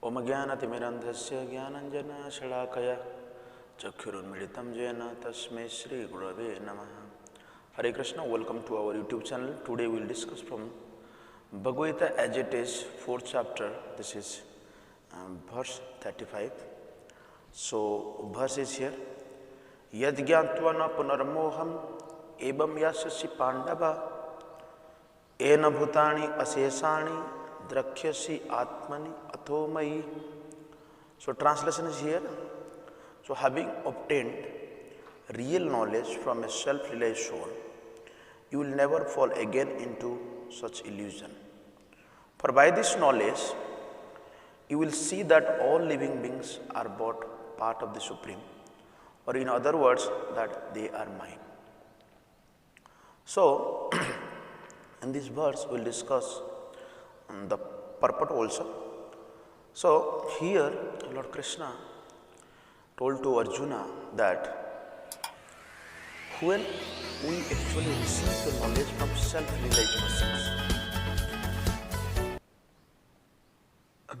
ओम ज्ञानतिमिरन्धस्य ज्ञानञ्जनशलाकया चक्षुरुन्मिलितं येन तस्मै श्रीगुरवे नमः. Hare Krishna, welcome to our YouTube channel. Today we will discuss from Bhagavad Gita as it is, 4th chapter. This is verse 35. So, verse is here. Yad gyantva na punarmoham evam yasasi pandava ena bhutani asesani drakhyasi atmani athomai. So, translation is here. So, having obtained real knowledge from a self-realized soul, you will never fall again into such illusion. For by this knowledge, you will see that all living beings are but part of the Supreme, or in other words, that they are mine. So, in this verse, we will discuss the purport also. So, here Lord Krishna told to Arjuna that when we actually receive the knowledge from self-realized persons,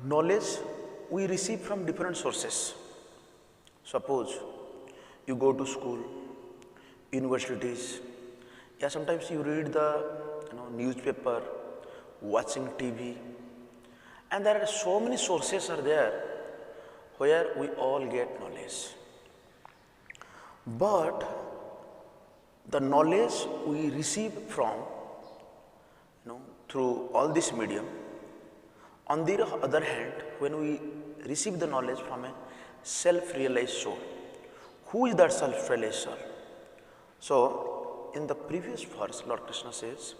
knowledge we receive from different sources. Suppose you go to school, universities, yeah, sometimes you read the newspaper, watching TV, and there are so many sources are there where we all get knowledge. But the knowledge we receive from through all this medium, on the other hand, when we receive the knowledge from a self-realized soul, who is that self-realized soul? So, in the previous verse, Lord Krishna says,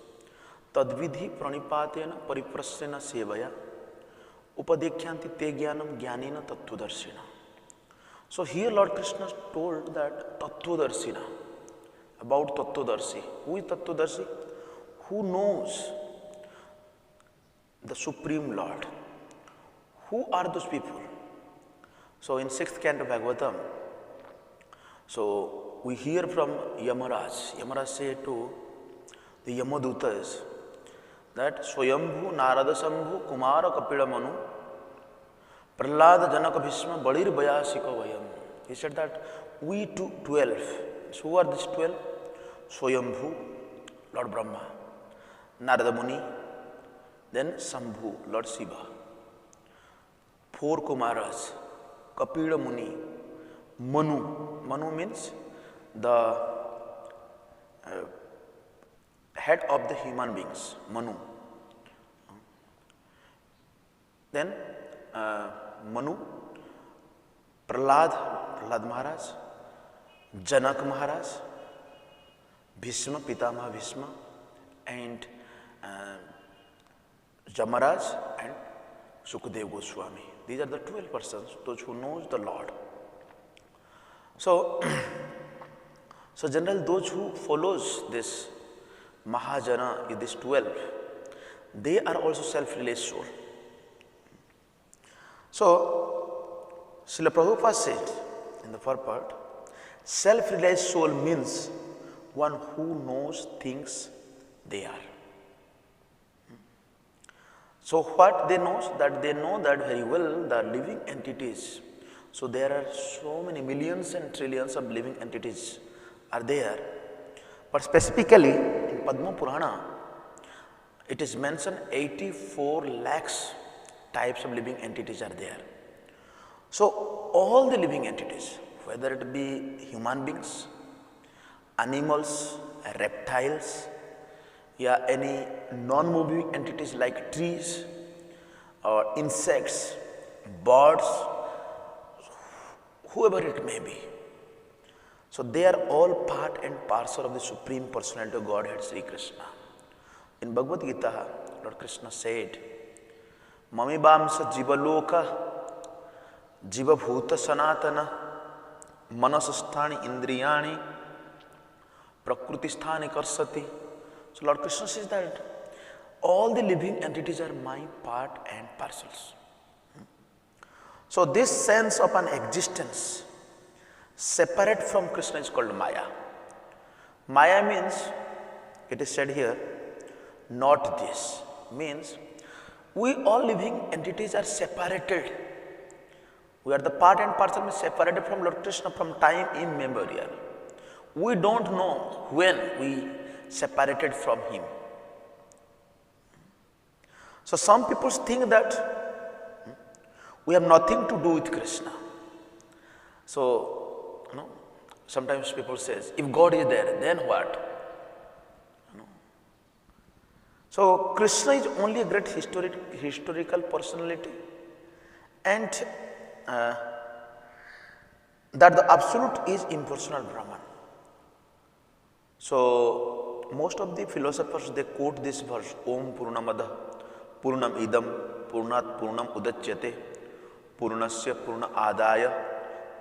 Tadvidhi pranipatena pariprasena sevaya upadekyanti te jnanam jnanena tattvadarshina. So, here Lord Krishna told that tattvadarshina, about tattvadarshi. Who is tattvadarshi? Who knows the Supreme Lord. Who are those people? So, in 6th canto Bhagavatam, so we hear from Yamaraj. Yamaraj said to the Yamadutas that Swayambhu Narada Sambhu Kumara Kapila Manu Prahlada Janaka Bhishma Badir Bayasika Vayam. He said that we 12. So, who are these 12? Swayambhu, Lord Brahma, Narada Muni, then Sambhu, Lord Shiva. 4 Kumaras, Kapila Muni, Manu. Manu means the head of the human beings, Manu. Then Manu, Prahlad Maharaj, Janak Maharaj, Bhishma, Pitamaha Bhishma, and Jamaraj and Sukadeva Goswami. These are the 12 persons, those who knows the Lord. So, generally those who follows this Mahajana, this 12, they are also self-realized soul. So, Srila Prabhupada said in the first part, self-realized soul means one who knows things they are. So, what they know? That they know that very well the living entities. So, there are so many millions and trillions of living entities are there. But specifically in Padma Purana, it is mentioned 84 lakhs types of living entities are there. So, all the living entities, whether it be human beings, animals, reptiles, yeah, any non-moving entities like trees or insects, birds, whoever it may be. So, they are all part and parcel of the Supreme Personality of Godhead, Sri Krishna. In Bhagavad Gita, Lord Krishna said, Mamibamsa jivaloka jivabhuta sanatana manasasthani indriyani prakrutisthani karsati. So, Lord Krishna says that all the living entities are my part and parcels. So, this sense of an existence separate from Krishna is called Maya. Maya means, it is said here, not this. Means, we all living entities are separated We are the part and parcel, separated from Lord Krishna from time immemorial. We don't know when we separated from him. So some people think that we have nothing to do with Krishna. So, sometimes people says, if God is there, then what? So Krishna is only a great historical personality, and that the absolute is impersonal Brahman. So most of the philosophers, they quote this verse, Om Purnamada Purnam Idam Purnat Purnam Udachyate Purnasya Purna Adaya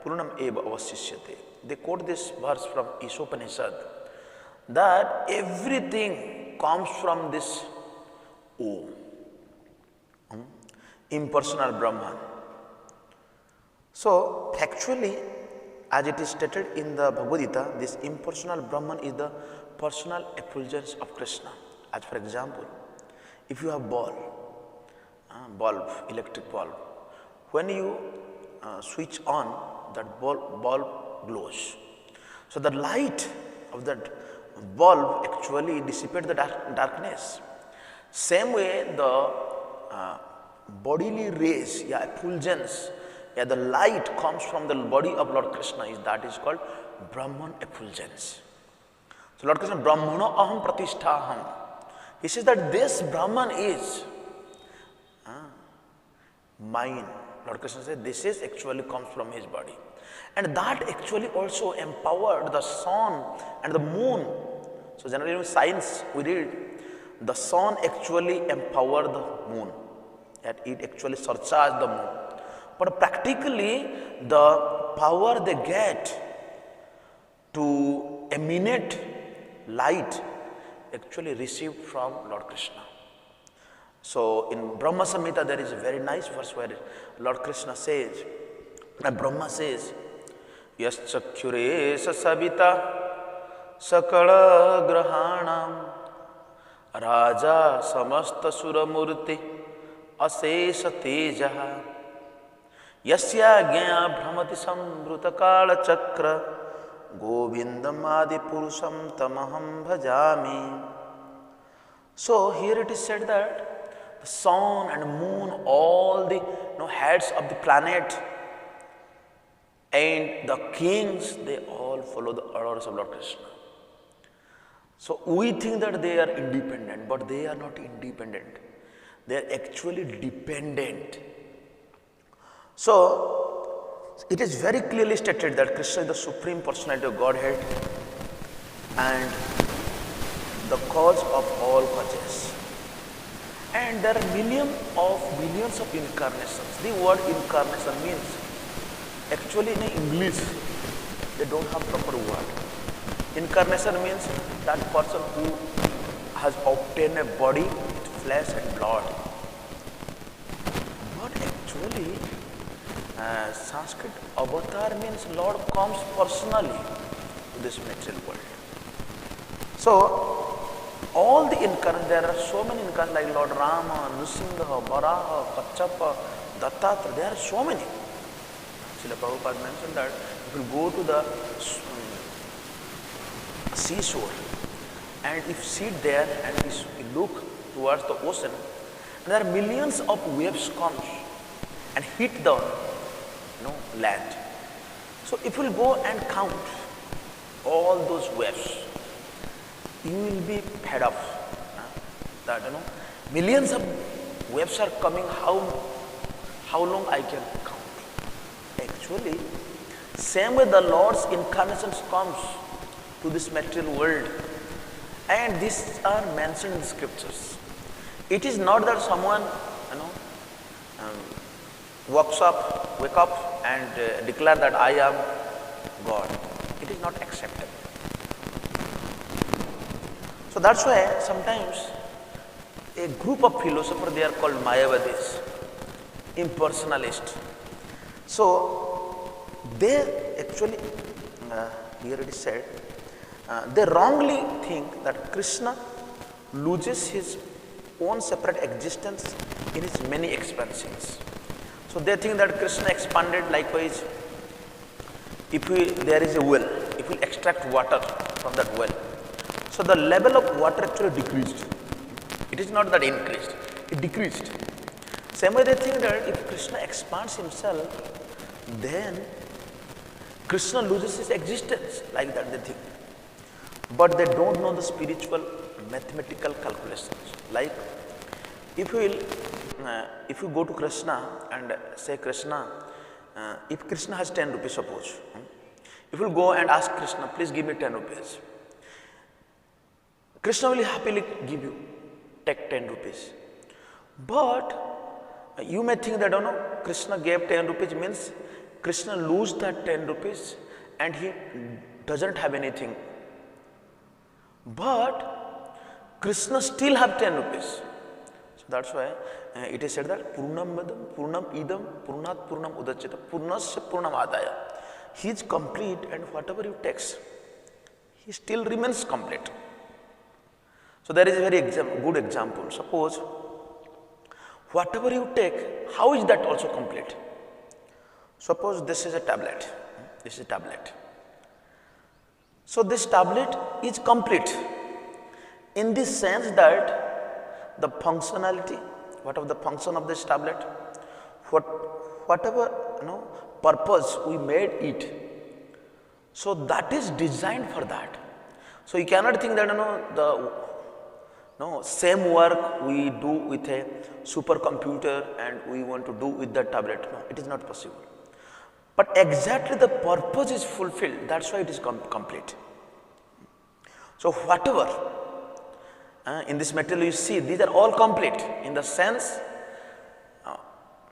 Purnam Eva Avasishyate. They quote this verse from Ishopanishad, that everything comes from this Om, impersonal Brahman. So actually, as it is stated in the Bhagavad Gita, this impersonal Brahman is the personal effulgence of Krishna. As for example, if you have bulb, electric bulb, when you switch on, that bulb glows. So the light of that bulb actually dissipates the darkness. Same way, the bodily rays, effulgence, the light comes from the body of Lord Krishna, that is called Brahman effulgence. So Lord Krishna, Brahmana aham pratisthaham. He says that this Brahman is mine. Lord Krishna says this is actually comes from his body. And that actually also empowered the sun and the moon. So generally in science we read, the sun actually empowered the moon, that it actually surcharged the moon. But practically, the power they get to emanate light actually received from Lord Krishna. So in Brahma Samhita, there is a very nice verse where Lord Krishna says, Brahma says, Yaschakhyuresa sabita sakala grahanam raja samasta suramurti asesha tejaha Yasya gya bhramati samvruta kala chakra govindam adi purusham tamaham bhajami. So here it is said that the sun and moon, all the heads of the planet and the kings, they all follow the orders of Lord Krishna. So we think that they are independent, but they are not independent. They are actually dependent. So, it is very clearly stated that Krishna is the Supreme Personality of Godhead and the cause of all causes. And there are millions of incarnations. The word incarnation means, actually in English, they don't have proper word. Incarnation means that person who has obtained a body with flesh and blood. But actually, Sanskrit avatar means Lord comes personally to this material world. So, all the incarnations, there are so many incarnations like Lord Rama, Nrsimha, Varaha, Kachapa, Dattatreya, there are so many. Srila Prabhupada mentioned that if you go to the seashore and if you sit there and you look towards the ocean, there are millions of waves comes and hit the land. So if you will go and count all those waves, you will be fed up that millions of waves are coming, how long I can count. Actually, same way the Lord's incarnations comes to this material world, and these are mentioned in the scriptures. It is not that someone wake up and declare that I am God. It is not acceptable. So that's why sometimes a group of philosophers, they are called Mayavadis, impersonalists. So they actually, here it is said, they wrongly think that Krishna loses his own separate existence in his many expansions. So they think that Krishna expanded likewise. If there is a well, if we extract water from that well, so the level of water actually decreased. It is not that increased, it decreased. Same way they think that if Krishna expands himself, then Krishna loses his existence, like that they think. But they don't know the spiritual mathematical calculations. Like if you go to Krishna and say, Krishna, if Krishna has 10 rupees, suppose, if you go and ask Krishna, please give me 10 rupees, Krishna will happily give you, take 10 rupees. But you may think that, oh no, Krishna gave 10 rupees means Krishna lose that 10 rupees and he doesn't have anything. But Krishna still have 10 rupees. So that's why it is said that Purnam Madam, Purnam Idam, Purnat Purnam Udachita, Purnasya Purnam Adaya. He is complete and whatever you takes, he still remains complete. So there is a very good example. Suppose whatever you take, how is that also complete? Suppose this is a tablet. This is a tablet. So this tablet is complete in the sense that the functionality, whatever the function of this tablet, whatever purpose we made it, so that is designed for that. So you cannot think that same work we do with a supercomputer and we want to do with the tablet. No, it is not possible. But exactly the purpose is fulfilled. That's why it is complete. So whatever in this material you see, these are all complete in the sense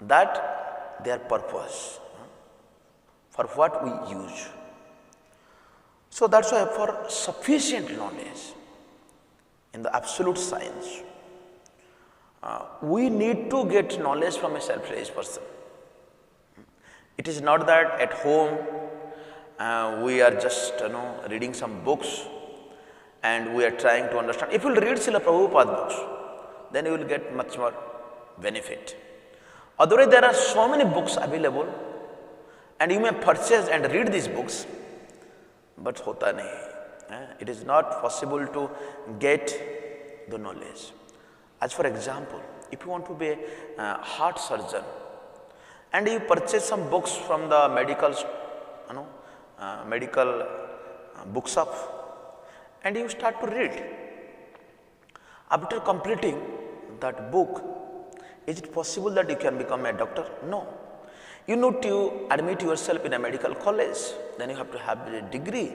that their purpose for what we use. So that's why for sufficient knowledge in the absolute science, we need to get knowledge from a self-realized person. It is not that at home we are just reading some books and we are trying to understand. If you read Srila Prabhupada books, then you will get much more benefit. Otherwise, there are so many books available and you may purchase and read these books, but hota nahi. It is not possible to get the knowledge. As for example, if you want to be a heart surgeon and you purchase some books from the medical bookshop and you start to read, after completing that book, is it possible that you can become a doctor? No. You need to admit yourself in a medical college, then you have to have a degree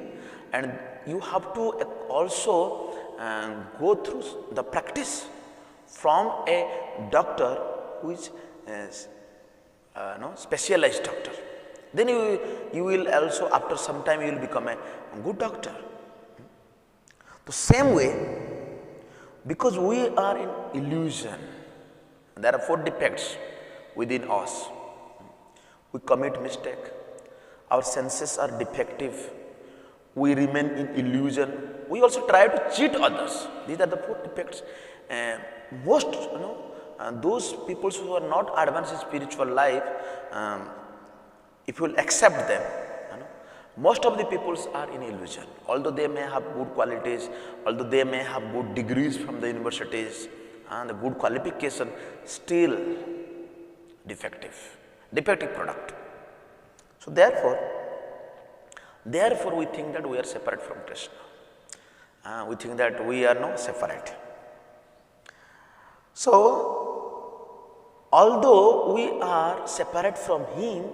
and you have to also go through the practice from a doctor who is specialized doctor. Then you will also, after some time, you will become a good doctor. The same way, because we are in illusion, there are 4 defects within us. We commit mistake, our senses are defective, we remain in illusion, we also try to cheat others. These are the 4 defects. Most, those people who are not advanced in spiritual life, if you will accept them, most of the peoples are in illusion. Although they may have good qualities, although they may have good degrees from the universities and the good qualification, still defective product. So therefore we think that we are separate from Krishna. We think that we are not separate. So although we are separate from him,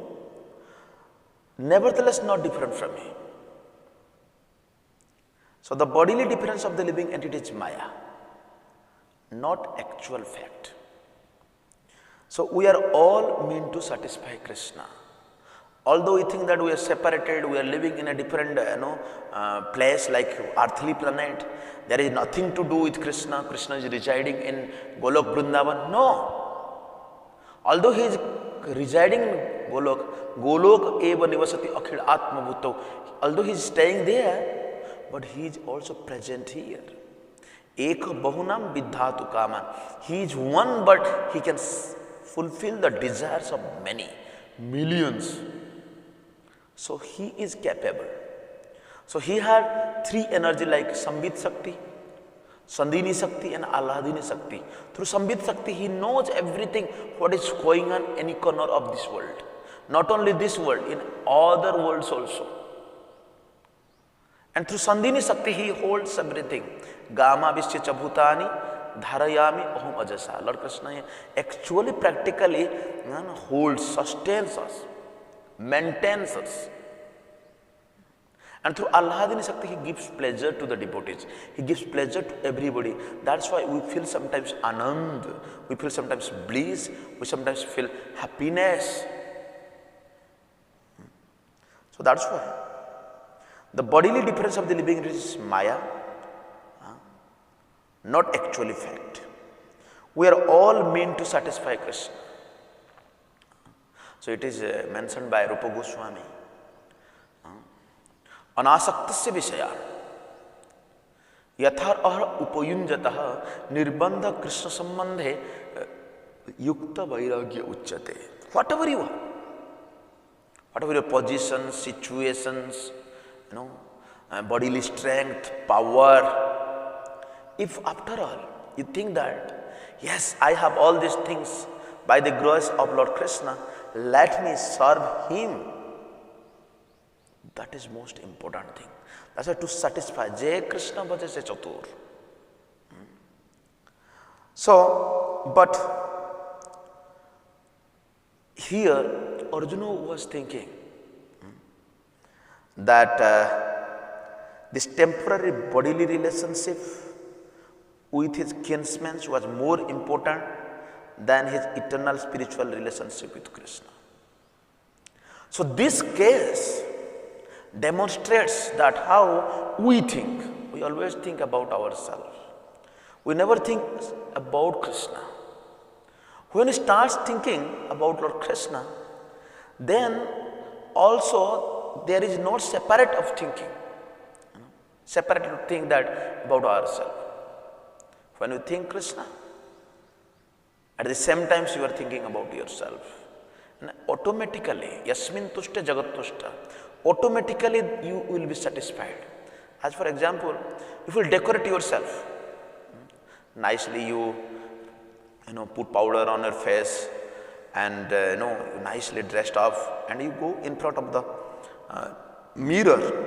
nevertheless not different from him. So the bodily difference of the living entity is Maya, not actual fact. So we are all meant to satisfy Krishna. Although we think that we are separated, we are living in a different place like earthly planet, there is nothing to do with Krishna. Krishna is residing in Golok Vrindavan. No. Although he is residing in Golok eva nivasati akhil atma bhuto. Although he is staying there, but he is also present here. Ek bahunam viddhatu kaman. He is one, but he can fulfill the desires of many, millions. So he is capable. So he had three energy like Sambit Shakti, Sandini Shakti and Alladini Shakti. Through Sambit Shakti, he knows everything what is going on any corner of this world. Not only this world, in other worlds also. And through Sandini Shakti, he holds everything. Gama Vishya Chabhutani Dharayami Ahum Ajasa. Lord Krishna actually practically holds, sustains us, maintains us. And through Alladini Shakti, he gives pleasure to the devotees. He gives pleasure to everybody. That's why we feel sometimes anand, we feel sometimes bliss, we sometimes feel happiness. So that's why the bodily difference of the living entity is Maya, not actually fact. We are all meant to satisfy Krishna. So it is mentioned by Rupa Goswami. अनासक्तस्य विषया यथार्ह उपयुञ्जतः निर्बंध कृष्ण संबंधे युक्त वैराग्य उच्यते. Whatever you are, whatever your positions, situations, bodily strength, power, if after all you think that yes, I have all these things by the grace of Lord Krishna, let me serve him. That is most important thing. That's why to satisfy Jai Krishna Bhaja Se Chatur. So, but here Arjuna was thinking that this temporary bodily relationship with his kinsmen was more important than his eternal spiritual relationship with Krishna. So this case demonstrates that how we think. We always think about ourselves. We never think about Krishna. When we start thinking about Lord Krishna, then also there is no separate of thinking. Separate to think that about ourselves. When you think Krishna, at the same time you are thinking about yourself. And automatically, yasmin tushta jagat tushta, automatically you will be satisfied. As for example, if you decorate yourself, nicely you put powder on your face and nicely dressed up, and you go in front of the mirror.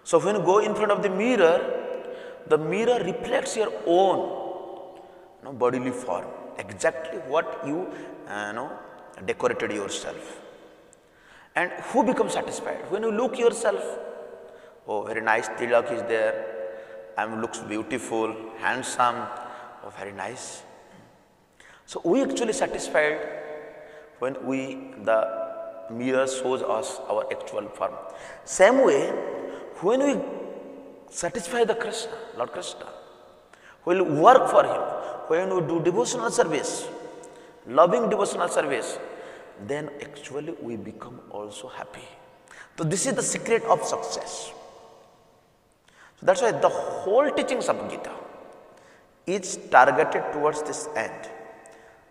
So when you go in front of the mirror reflects your own bodily form, exactly what you decorated yourself. And who becomes satisfied? When you look yourself, oh, very nice tilak is there, looks beautiful, handsome, oh, very nice. So we actually satisfied when the mirror shows us our actual form. Same way, when we satisfy the Krishna, Lord Krishna, when we work for him, when we do devotional service, loving devotional service, then actually we become also happy. So this is the secret of success. So that's why the whole teachings of Gita is targeted towards this end,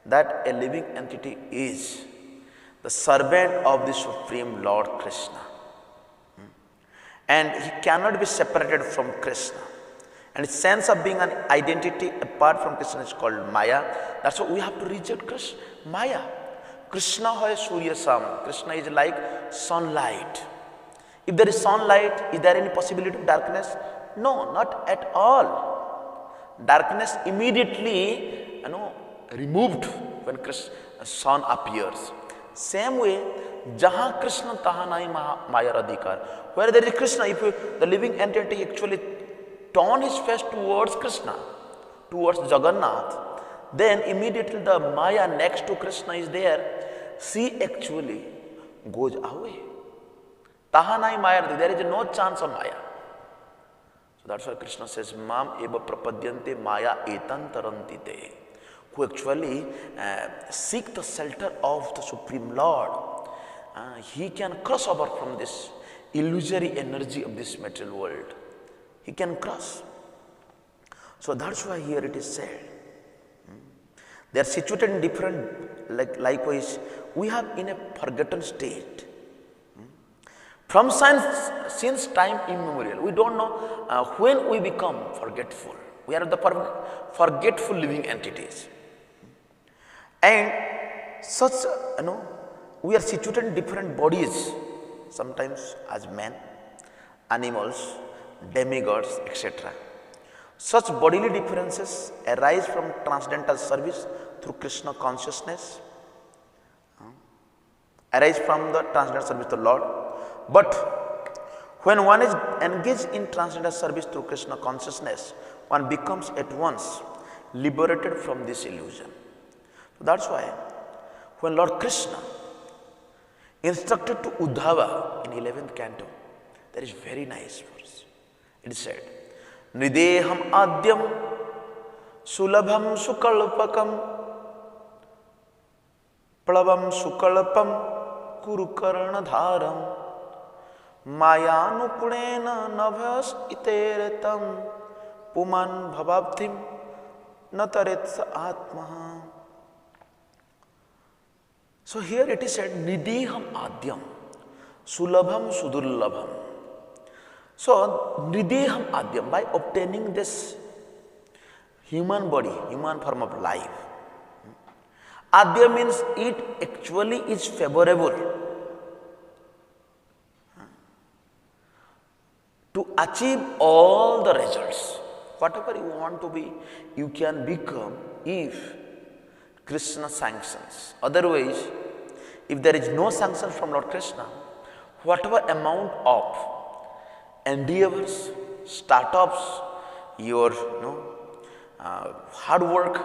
that a living entity is the servant of the Supreme Lord Krishna. And he cannot be separated from Krishna. And his sense of being an identity apart from Krishna is called Maya. That's why we have to reject Krishna, Maya. Krishna hai Surya Sam. Krishna is like sunlight. If there is sunlight, is there any possibility of darkness? No, not at all. Darkness immediately removed when sun appears. Same way, Jaha Krishna taha nahi Maya adhikar. Where there is Krishna, if the living entity actually turn his face towards Krishna, towards Jagannath, then immediately the Maya next to Krishna is there, she actually goes away. Taha nahi Maya, there is no chance of Maya. So that's why Krishna says, Mam eva prapadyante Maya etan tarantite. Who actually seek the shelter of the Supreme Lord. He can cross over from this illusory energy of this material world. He can cross. So that's why here it is said They are situated in different, likewise, we have in a forgotten state. From since time immemorial, we don't know when we become forgetful. We are the forgetful living entities. And such, we are situated in different bodies, sometimes as men, animals, demigods, etc. Such bodily differences arise from transcendental service through Krishna consciousness, arise from the transcendental service to the Lord. But when one is engaged in transcendental service through Krishna consciousness, one becomes at once liberated from this illusion. So that's why when Lord Krishna instructed to Uddhava in 11th canto, there is very nice verse. It said, Nideham adyam sulabham sukalpakam plavam sukalpam kurukarana dharam mayanukulena navas iteretam puman bhavabdhim nataretsa atmaha. So here it is said, Nidiham adyam sulabham sudurlabham. So, Nideham adyam, by obtaining this human body, human form of life. Adya means it actually is favorable to achieve all the results. Whatever you want to be, you can become if Krishna sanctions. Otherwise, if there is no sanction from Lord Krishna, whatever amount of endeavors, startups, your hard work,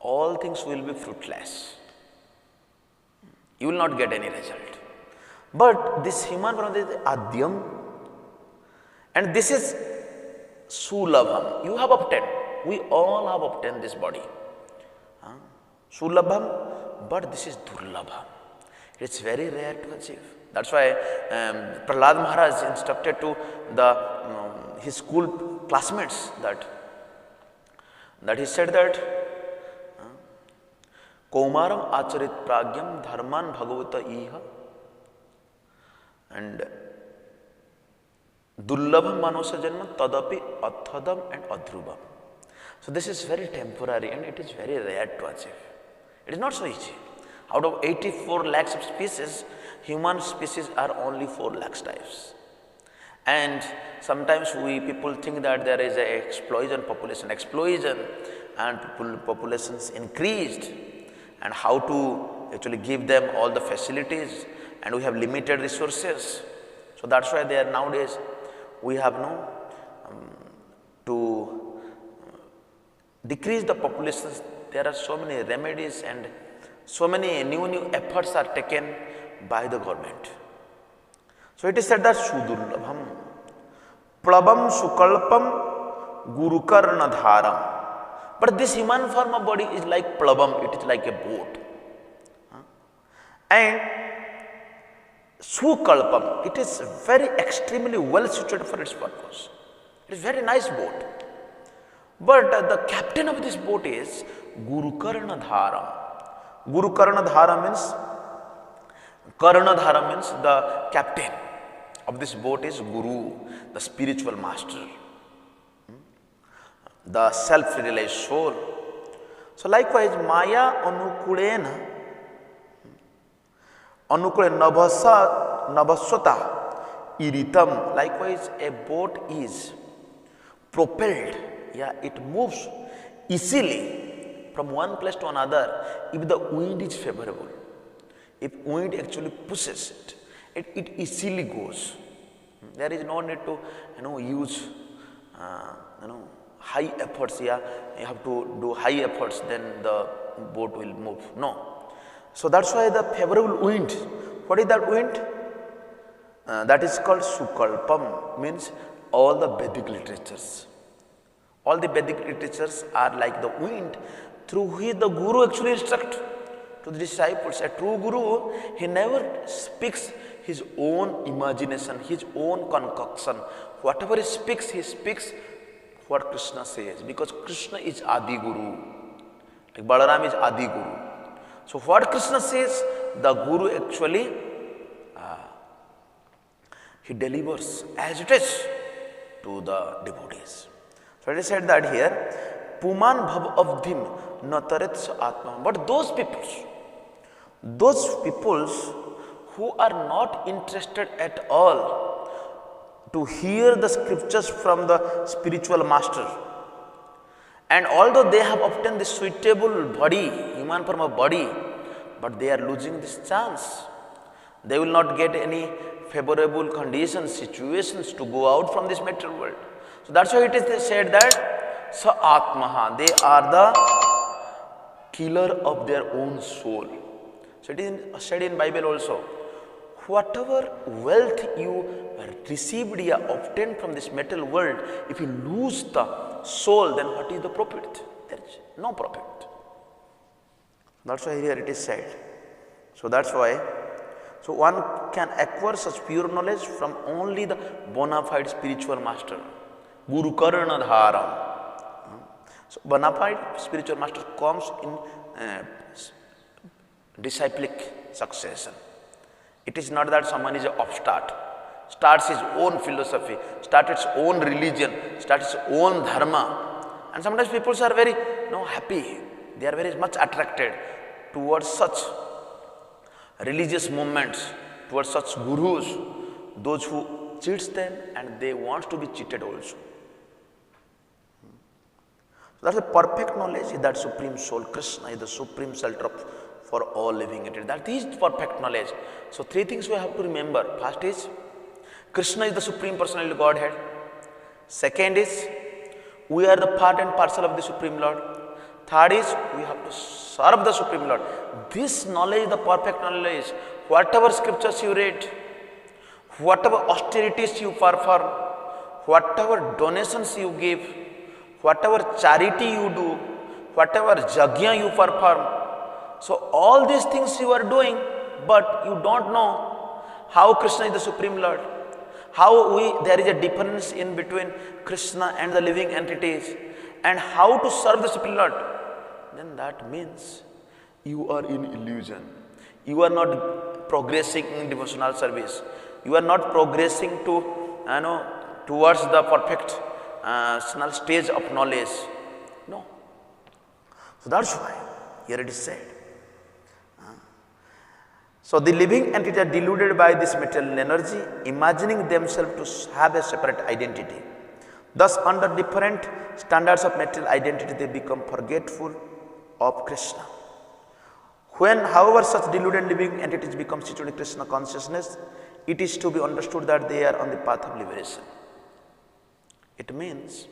all things will be fruitless. You will not get any result. But this human form is adyam, and this is sulabham. You have obtained. We all have obtained this body. Sulabham, but this is durlabham. It's very rare to achieve. That's why Prahlad Maharaj instructed to his school classmates that he said that Kaumaram acharit pragyam dharman bhagavata iha and dullabham manusya janma tadapi athadam and adhrubam. So this is very temporary and it is very rare to achieve. It is not so easy. Out of 84 lakhs of species, human species are only 4 lakhs types. And sometimes people think that there is an explosion and populations increased, and how to actually give them all the facilities, and we have limited resources. So that's why they are nowadays, we have to decrease the populations. There are so many remedies and so many new efforts are taken by the government. So it is said that Sudurlabham, Plabam Sukalpam Gurukarna Dharam. But this human form of body is like Plabam, it is like a boat. And Sukalpam, it is very extremely well suited for its purpose. It is very nice boat. But the captain of this boat is Gurukarna Dharam. Gurukarna Dhara means, Karna Dhara means the captain of this boat is Guru, the spiritual master, the self-realized soul. So likewise, Maya Anukulena Navaswata Iritam. Likewise, a boat is propelled, it moves easily from one place to another if the wind is favorable. If wind actually pushes it easily goes. There is no need to use high efforts. You have to do high efforts, then the boat will move. No. So that's why the favorable wind. What is that wind? That is called Sukalpam, means all the Vedic literatures. All the Vedic literatures are like the wind through which the Guru actually instructs to the disciples. A true Guru, he never speaks his own imagination, his own concoction. Whatever he speaks what Krishna says, because Krishna is Adi Guru. Like Balaram is Adi Guru. So what Krishna says, the Guru actually he delivers as it is to the devotees. So it is said that here, Puman bhav avdhim natarets atma. But those peoples who are not interested at all to hear the scriptures from the spiritual master, and although they have obtained the suitable body, human form of body, but they are losing this chance. They will not get any favorable conditions, situations to go out from this material world. So that's why it is said that Sa Atmaha, they are the killer of their own soul. So it is said in Bible also, whatever wealth you received or obtained from this material world, if you lose the soul, then what is the profit? There is no profit. That's why here it is said. So that's why, so one can acquire such pure knowledge from only the bona fide spiritual master, Guru Karna Dharam. So bona fide spiritual master comes in disciplic succession. It is not that someone is an upstart, starts his own philosophy, starts his own religion, starts his own dharma. And sometimes people are very happy. They are very much attracted towards such religious movements, towards such gurus, those who cheats them and they want to be cheated also. So that's the perfect knowledge is that Supreme Soul, Krishna is the Supreme Shelter for all living entities. That is perfect knowledge. So three things we have to remember. First is, Krishna is the Supreme Personality of Godhead. Second is, we are the part and parcel of the Supreme Lord. Third is, we have to serve the Supreme Lord. This knowledge, the perfect knowledge, whatever scriptures you read, whatever austerities you perform, whatever donations you give, whatever charity you do, whatever yajna you perform, so all these things you are doing, but you don't know how Krishna is the Supreme Lord, how there is a difference in between Krishna and the living entities, and how to serve the Supreme Lord, then that means you are in illusion. You are not progressing in devotional service. You are not progressing to, towards the perfect stage of knowledge. No. So that's why here it is said. So the living entities are deluded by this material energy, imagining themselves to have a separate identity. Thus, under different standards of material identity, they become forgetful of Krishna. When, however, such deluded living entities become situated in Krishna consciousness, it is to be understood that they are on the path of liberation. It means,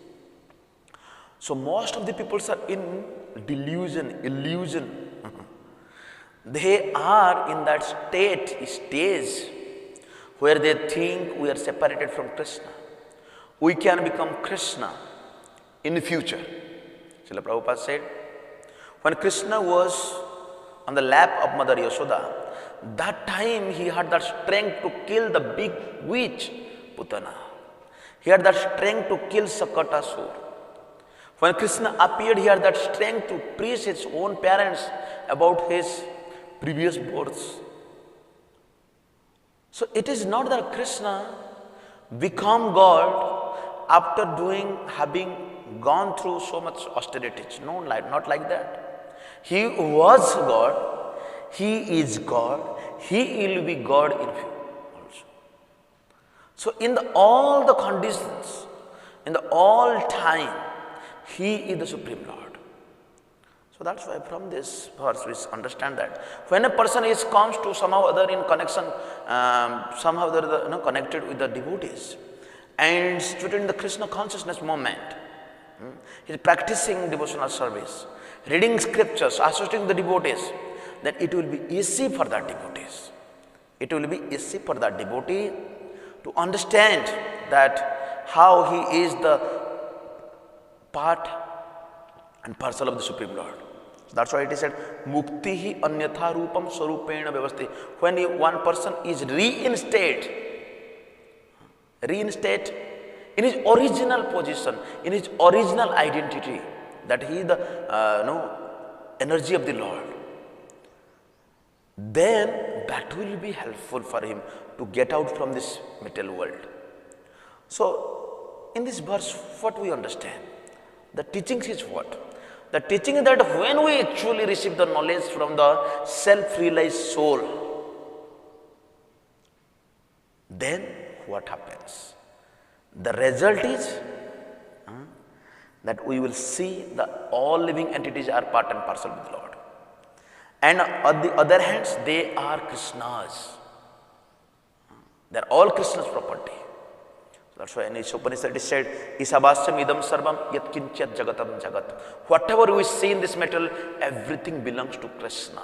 so most of the people are in delusion, illusion. They are in that stage where they think we are separated from Krishna. We can become Krishna in the future. Srila Prabhupada said, when Krishna was on the lap of Mother Yashoda, that time he had that strength to kill the big witch, Putana. He had that strength to kill Sakatasur. When Krishna appeared, he had that strength to preach his own parents about his previous births. So it is not that Krishna become God after having gone through so much austerities. No, not like that. He was God, he is God, he will be God in future also. So in all the conditions, in all time, he is the Supreme Lord. So that's why from this verse we understand that when a person comes to somehow other in connection, somehow other connected with the devotees and situated in the Krishna consciousness moment, he is practicing devotional service, reading scriptures, associating the devotees, then it will be easy for that devotees. It will be easy for that devotee to understand that how he is the part and parcel of the Supreme Lord. That's why it is said, Muktihi anyatha rupam swarupena vyavasti. When one person is reinstated in his original position, in his original identity, that he is the energy of the Lord, then that will be helpful for him to get out from this material world. So, in this verse, what we understand? The teachings is what? The teaching is that when we actually receive the knowledge from the self-realized soul, then what happens? The result is that we will see that all living entities are part and parcel with the Lord. And on the other hand, they are Krishna's. They are all Krishna's property. So that's why in his Upanishad it said, Isabhasyam idam sarvam yat kinchat jagatam jagat. Whatever we see in this material, everything belongs to Krishna.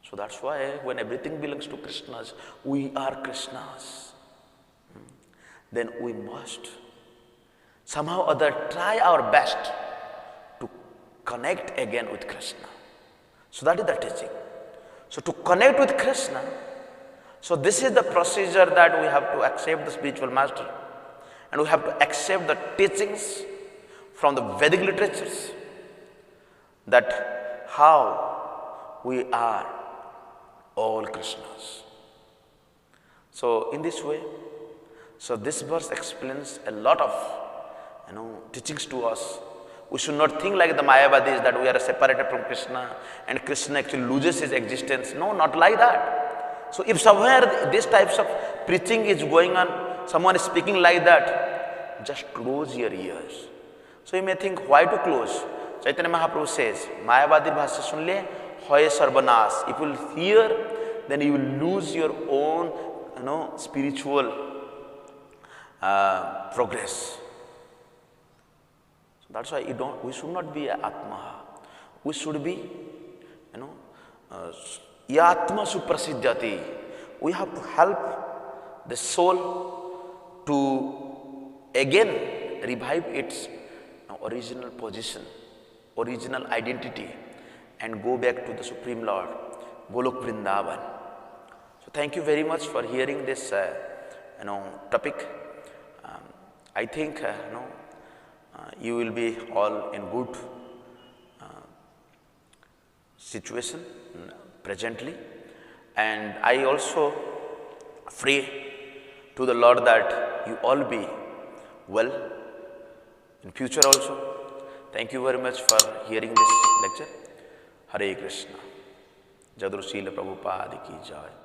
So that's why when everything belongs to Krishna's, we are Krishna's. Then we must somehow or other try our best to connect again with Krishna. So that is the teaching. So to connect with Krishna, so this is the procedure that we have to accept the spiritual master, and we have to accept the teachings from the Vedic literatures, that how we are all Krishna's. So in this way, so this verse explains a lot of teachings to us. We should not think like the Mayavadis that we are separated from Krishna and Krishna actually loses his existence. No, not like that. So if somewhere these types of preaching is going on, someone is speaking like that, just close your ears. So you may think, why to close? Chaitanya Mahaprabhu says, Mayavadi bhasha sun le, hoye sarvanas. If you will hear, then you will lose your own, spiritual progress. So that's why we should not be a Atma. We should be, Ya Atma Suprasiddhati. We have to help the soul to again revive its original position, original identity, and go back to the Supreme Lord, Golok Vrindavan. So thank you very much for hearing this, topic. I think, you will be all in good situation presently, and I also pray to the Lord that you all be well in future also. Thank you very much for hearing this lecture. Hare Krishna. Jadru Srila Prabhupada ki jai.